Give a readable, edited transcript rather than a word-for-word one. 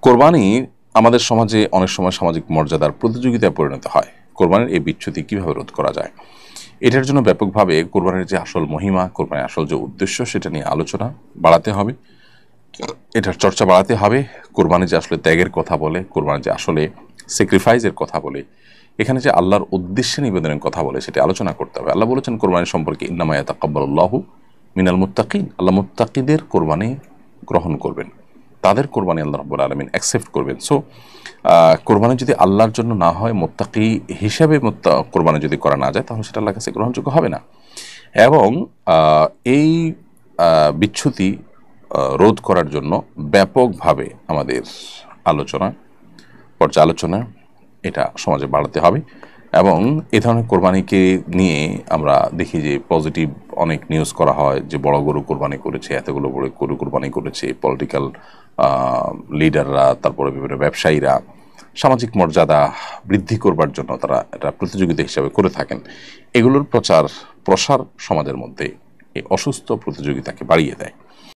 কোরবানি আমাদের সমাজে অনেক সময় সামাজিক মর্যাদার প্রতিযোগিতায় পরিণত হয়। কোরবানির এই বিচ্যুতি কিভাবে রোধ করা যায়? এটার জন্য ব্যাপকভাবে কোরবানির যে আসল মহিমা, কোরবানির আসল যে উদ্দেশ্য, সেটা নিয়ে আলোচনা বাড়াতে হবে, এটার চর্চা বাড়াতে হবে। কোরবানি যে আসলে ত্যাগের কথা বলে, কোরবানি যে আসলে স্যাক্রিফাইসের কথা বলে, এখানে যে আল্লাহর উদ্দেশ্যে নিবেদনের কথা বলে, সেটা আলোচনা করতে হবে। আল্লাহ বলেছেন কোরবানি সম্পর্কে, ইন্নামা ইয়াতাকাব্বালুল্লাহু মিনাল মুত্তাকিন, আল্লাহ মুত্তাকিদের কোরবানি গ্রহণ করবেন, তাদের কোরবানি আল্লাহ রাব্বুল আলামিন অ্যাকসেপ্ট করবেন। সো কোরবানি যদি আল্লাহর জন্য না হয়, মুত্তাকি হিসাবে কোরবানি যদি করা না যায়, তাহলে সেটা আল্লাহর কাছে গ্রহণযোগ্য হবে না। এবং এই বিচ্যুতি রোধ করার জন্য ব্যাপকভাবে আমাদের আলোচনা, পর্যালোচনা এটা সমাজে বাড়াতে হবে। এবং এ ধরনের কোরবানিকে নিয়ে আমরা দেখি যে পজিটিভ অনেক নিউজ করা হয়, যে বড় গরু কোরবানি করেছে, এতগুলো বড় গরু কোরবানি করেছে, পলিটিক্যাল লিডাররা, তারপরে বিভিন্ন ব্যবসায়ীরা সামাজিক মর্যাদা বৃদ্ধি করবার জন্য তারা এটা প্রতিযোগিতা হিসাবে করে থাকেন। এগুলোর প্রচার প্রসার সমাজের মধ্যে এই অসুস্থ প্রতিযোগিতাকে বাড়িয়ে দেয়।